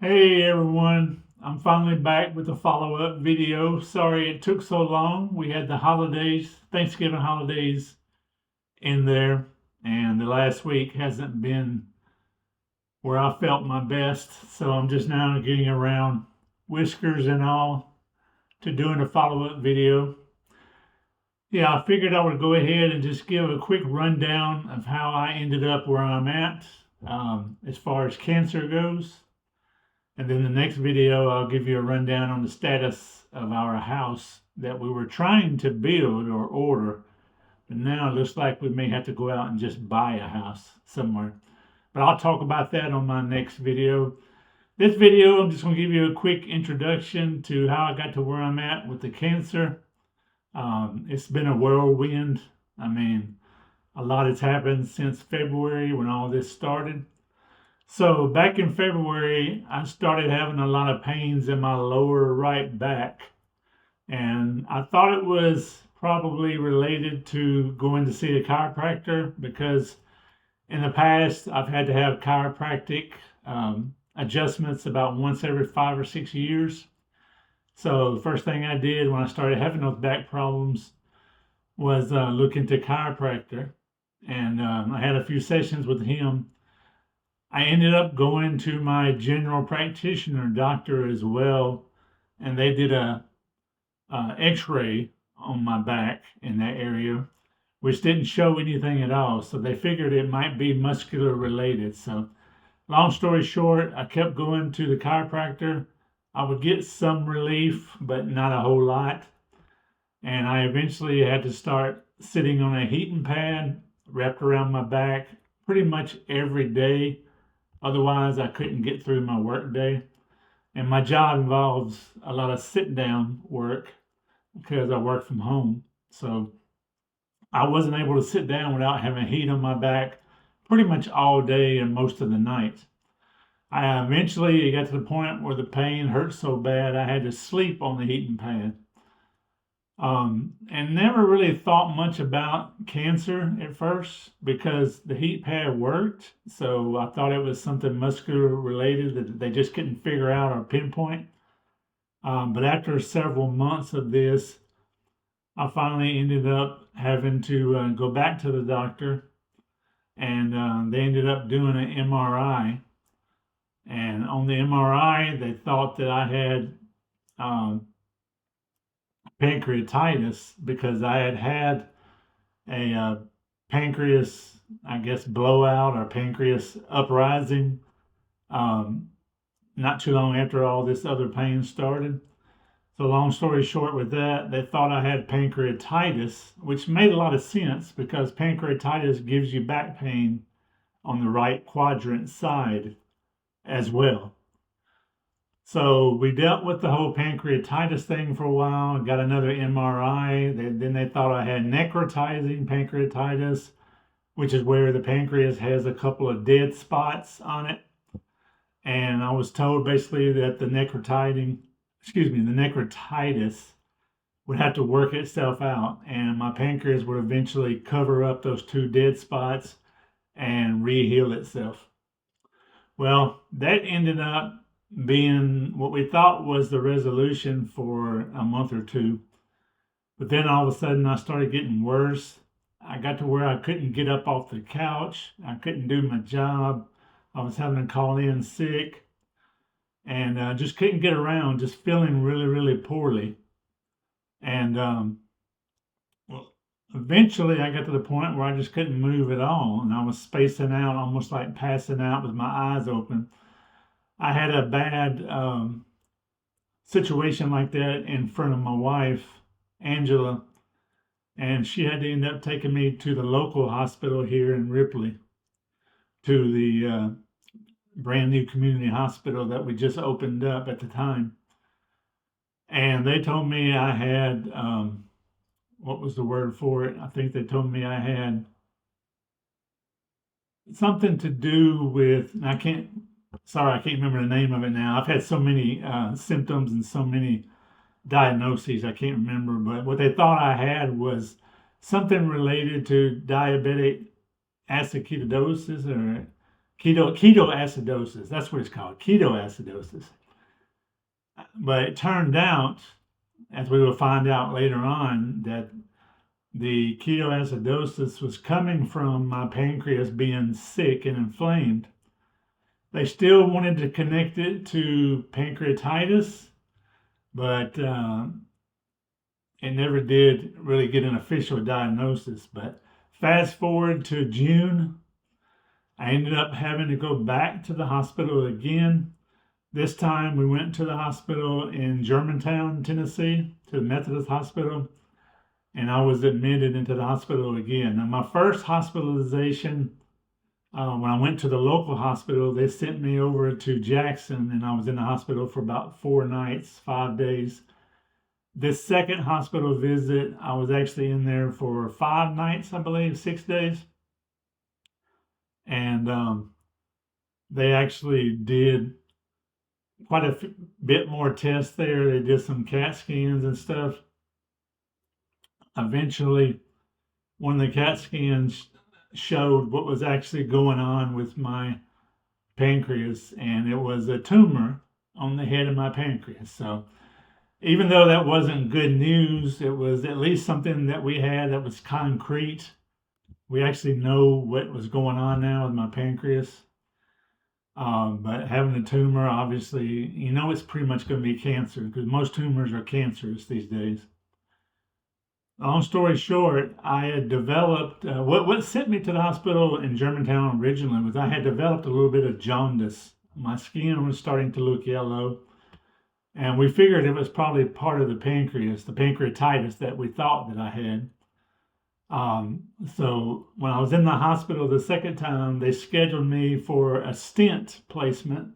Hey everyone, I'm finally back with a follow-up video. Sorry it took so long. We had the holidays, Thanksgiving holidays in there, and the last week hasn't been where I felt my best. So I'm just now getting around, whiskers and all, to doing a follow-up video. Yeah, I figured I would go ahead and just give a quick rundown of how I ended up where I'm at as far as cancer goes. And then the next video, I'll give you a rundown on the status of our house that we were trying to build or order. But now it looks like we may have to go out and just buy a house somewhere. But I'll talk about that on my next video. This video, I'm just going to give you a quick introduction to how I got to where I'm at with the cancer. It's been a whirlwind. I mean, a lot has happened since February when all this started. So back in February, I started having a lot of pains in my lower right back. And I thought it was probably related to going to see a chiropractor because in the past I've had to have chiropractic adjustments about once every 5 or 6 years. So the first thing I did when I started having those back problems was look into chiropractor. And I had a few sessions with him. I ended up going to my general practitioner doctor as well, and they did a X-ray on my back in that area, which didn't show anything at all. So they figured it might be muscular related. So long story short, I kept going to the chiropractor. I would get some relief, but not a whole lot. And I eventually had to start sitting on a heating pad wrapped around my back pretty much every day. Otherwise, I couldn't get through my work day. And my job involves a lot of sit down work because I work from home. So I wasn't able to sit down without having heat on my back pretty much all day and most of the night. I eventually got to the point where the pain hurt so bad I had to sleep on the heating pad. And never really thought much about cancer at first because the heat pad worked. So I thought it was something muscular related that they just couldn't figure out or pinpoint. But after several months of this, I finally ended up having to go back to the doctor, and they ended up doing an MRI. And on the MRI, they thought that I had pancreatitis because I had had a pancreas, I guess, blowout or pancreas uprising not too long after all this other pain started. So, long story short, with that, they thought I had pancreatitis, which made a lot of sense because pancreatitis gives you back pain on the right quadrant side as well. So we dealt with the whole pancreatitis thing for a while, got another MRI. Then they thought I had necrotizing pancreatitis, which is where the pancreas has a couple of dead spots on it. And I was told basically that the necrotitis would have to work itself out, and my pancreas would eventually cover up those two dead spots and re-heal itself. Well, that ended up being what we thought was the resolution for a month or two. But then all of a sudden I started getting worse. I got to where I couldn't get up off the couch. I couldn't do my job. I was having to call in sick and just couldn't get around, just feeling really, really poorly. And well, eventually I got to the point where I just couldn't move at all. And I was spacing out, almost like passing out with my eyes open. I had a bad situation like that in front of my wife, Angela, and she had to end up taking me to the local hospital here in Ripley, to the brand new community hospital that we just opened up at the time. And they told me I had, what was the word for it? I think they told me I had something to do with, I can't remember the name of it now. I've had so many symptoms and so many diagnoses, I can't remember. But what they thought I had was something related to diabetic acidosis or ketoacidosis. That's what it's called, ketoacidosis. But it turned out, as we will find out later on, that the ketoacidosis was coming from my pancreas being sick and inflamed. They still wanted to connect it to pancreatitis, but it never did really get an official diagnosis. But fast forward to June, I ended up having to go back to the hospital again. This time we went to the hospital in Germantown, Tennessee, to the Methodist Hospital, and I was admitted into the hospital again. Now, my first hospitalization, when I went to the local hospital, they sent me over to Jackson, and I was in the hospital for about 4 nights, 5 days. This second hospital visit, I was actually in there for 5 nights, I believe, 6 days. And they actually did quite a bit more tests there. They did some CAT scans and stuff. Eventually, one of the CAT scans showed what was actually going on with my pancreas, and it was a tumor on the head of my pancreas. So even though that wasn't good news, it was at least something that we had that was concrete. We actually know what was going on now with my pancreas. But having a tumor, obviously, it's pretty much going to be cancer, because most tumors are cancerous these days. Long story short, I had developed, what sent me to the hospital in Germantown originally was I had developed a little bit of jaundice. My skin was starting to look yellow. And we figured it was probably part of the pancreas, the pancreatitis that we thought that I had. So when I was in the hospital the second time, they scheduled me for a stent placement,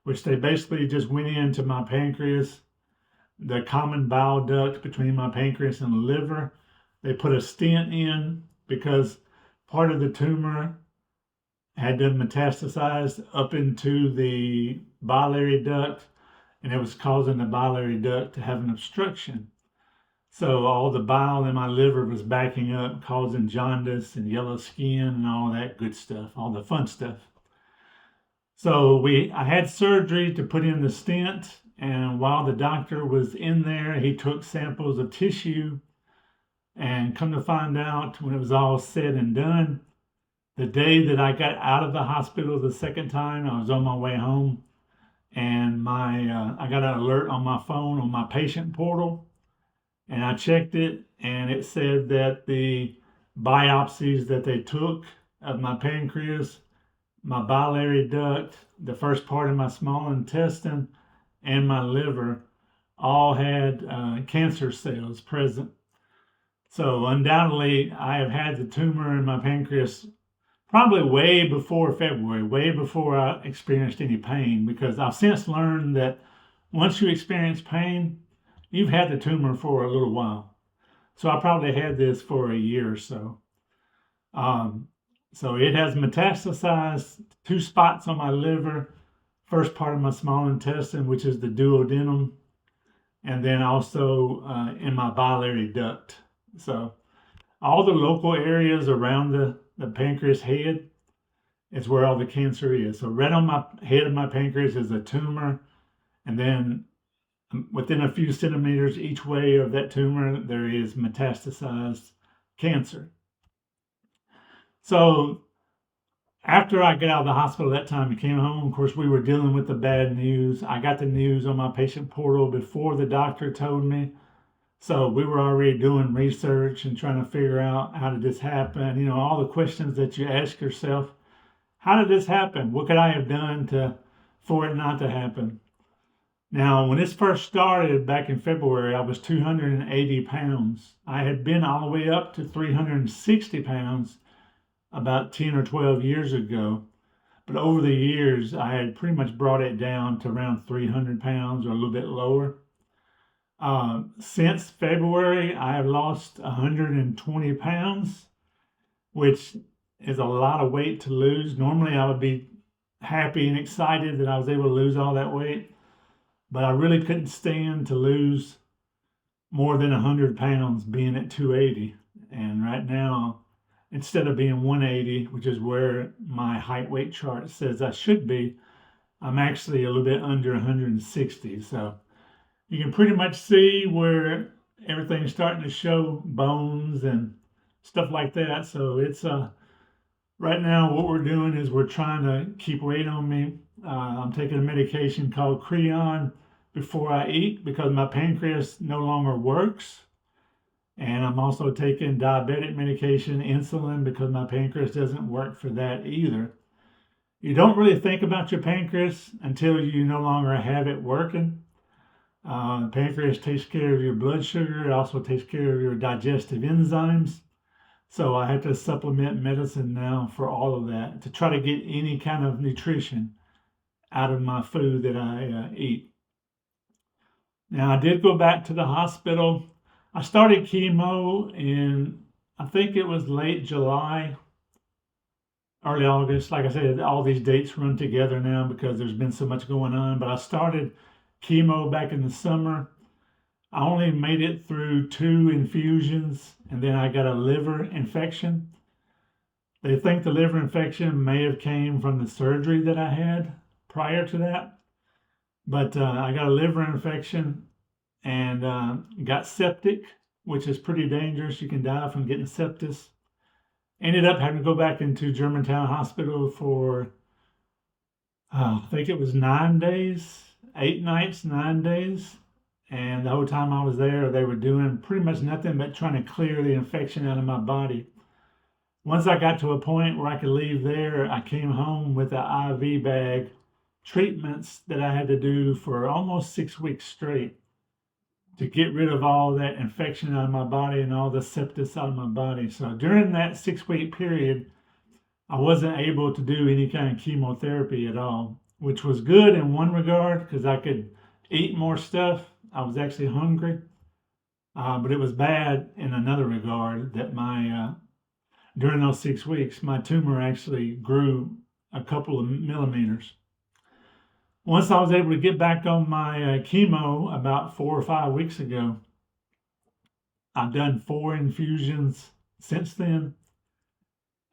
which they basically just went into my pancreas, the common bile duct between my pancreas and the liver. They put a stent in because part of the tumor had been metastasized up into the biliary duct, and it was causing the biliary duct to have an obstruction. So all the bile in my liver was backing up, causing jaundice and yellow skin and all that good stuff, all the fun stuff. So I had surgery to put in the stent, and while the doctor was in there, he took samples of tissue, and come to find out, when it was all said and done, the day that I got out of the hospital the second time, I was on my way home, and I got an alert on my phone on my patient portal, and I checked it, and it said that the biopsies that they took of my pancreas, my biliary duct, the first part of my small intestine, and my liver all had cancer cells present. So undoubtedly, I have had the tumor in my pancreas probably way before February, way before I experienced any pain, because I've since learned that once you experience pain, you've had the tumor for a little while. So I probably had this for a year or so. So it has metastasized 2 spots on my liver, first part of my small intestine, which is the duodenum, and then also in my biliary duct. So all the local areas around the pancreas head is where all the cancer is. So right on my head of my pancreas is a tumor, and then within a few centimeters each way of that tumor, there is metastasized cancer. So after I got out of the hospital that time and came home, of course, we were dealing with the bad news. I got the news on my patient portal before the doctor told me. So we were already doing research and trying to figure out, how did this happen? All the questions that you ask yourself. How did this happen? What could I have done for it not to happen? Now, when this first started back in February, I was 280 pounds. I had been all the way up to 360 pounds about 10 or 12 years ago. But over the years, I had pretty much brought it down to around 300 pounds or a little bit lower. Since February, I have lost 120 pounds, which is a lot of weight to lose. Normally, I would be happy and excited that I was able to lose all that weight, but I really couldn't stand to lose more than 100 pounds being at 280. And right now, instead of being 180, which is where my height weight chart says I should be, I'm actually a little bit under 160. So you can pretty much see where everything's starting to show bones and stuff like that. So it's right now what we're doing is we're trying to keep weight on me. I'm taking a medication called Creon before I eat because my pancreas no longer works. And I'm also taking diabetic medication, insulin, because my pancreas doesn't work for that either. You don't really think about your pancreas until you no longer have it working. The pancreas takes care of your blood sugar. It also takes care of your digestive enzymes. So I have to supplement medicine now for all of that to try to get any kind of nutrition out of my food that I eat. Now, I did go back to the hospital. I started chemo in, I think it was late July, early August. Like I said, all these dates run together now because there's been so much going on. But I started chemo back in the summer. I only made it through 2 infusions, and then I got a liver infection. They think the liver infection may have came from the surgery that I had prior to that. But I got a liver infection and got septic, which is pretty dangerous. You can die from getting sepsis. Ended up having to go back into Germantown Hospital for, I think it was 9 days, 8 nights, 9 days. And the whole time I was there, they were doing pretty much nothing but trying to clear the infection out of my body. Once I got to a point where I could leave there, I came home with an IV bag, treatments that I had to do for almost 6 weeks straight to get rid of all that infection out of my body and all the sepsis out of my body. So during that 6-week period, I wasn't able to do any kind of chemotherapy at all, which was good in one regard because I could eat more stuff. I was actually hungry, but it was bad in another regard that during those 6 weeks, my tumor actually grew a couple of millimeters. Once I was able to get back on my chemo about 4 or 5 weeks ago, I've done 4 infusions since then,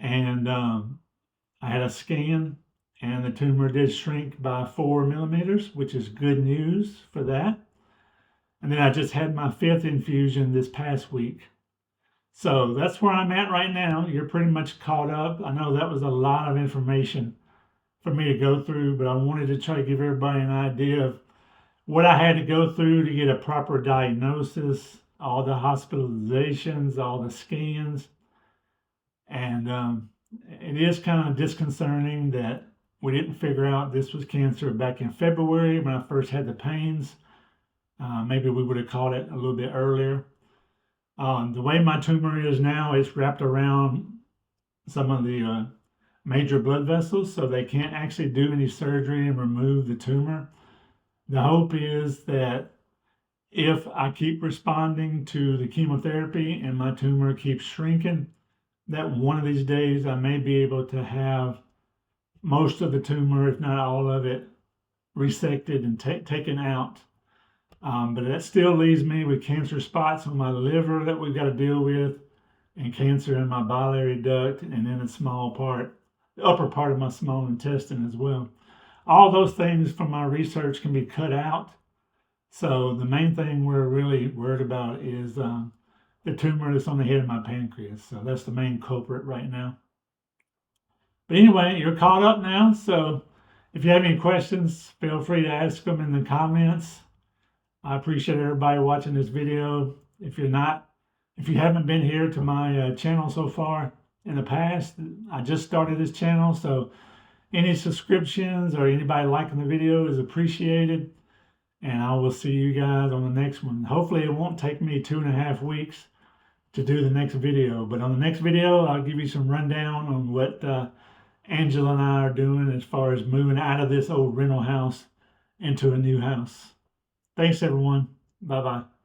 and I had a scan, and the tumor did shrink by 4 millimeters, which is good news for that. And then I just had my 5th infusion this past week. So that's where I'm at right now. You're pretty much caught up. I know that was a lot of information for me to go through, but I wanted to try to give everybody an idea of what I had to go through to get a proper diagnosis, all the hospitalizations, all the scans. And it is kind of disconcerting that we didn't figure out this was cancer back in February when I first had the pains. Maybe we would have caught it a little bit earlier. The way my tumor is now, it's wrapped around some of the major blood vessels, so they can't actually do any surgery and remove the tumor. The hope is that if I keep responding to the chemotherapy and my tumor keeps shrinking, that one of these days I may be able to have most of the tumor, if not all of it, resected and taken out. But that still leaves me with cancer spots on my liver that we've got to deal with, and cancer in my biliary duct, and then the upper part of my small intestine as well. All those things from my research can be cut out. So the main thing we're really worried about is the tumor that's on the head of my pancreas. So that's the main culprit right now. But anyway, you're caught up now. So if you have any questions, feel free to ask them in the comments. I appreciate everybody watching this video. If you haven't been here to my channel so far in the past, I just started this channel, so any subscriptions or anybody liking the video is appreciated. And I will see you guys on the next one. Hopefully it won't take me 2.5 weeks to do the next video, but on the next video, I'll give you some rundown on what Angela and I are doing as far as moving out of this old rental house into a new house. Thanks, everyone. Bye-bye.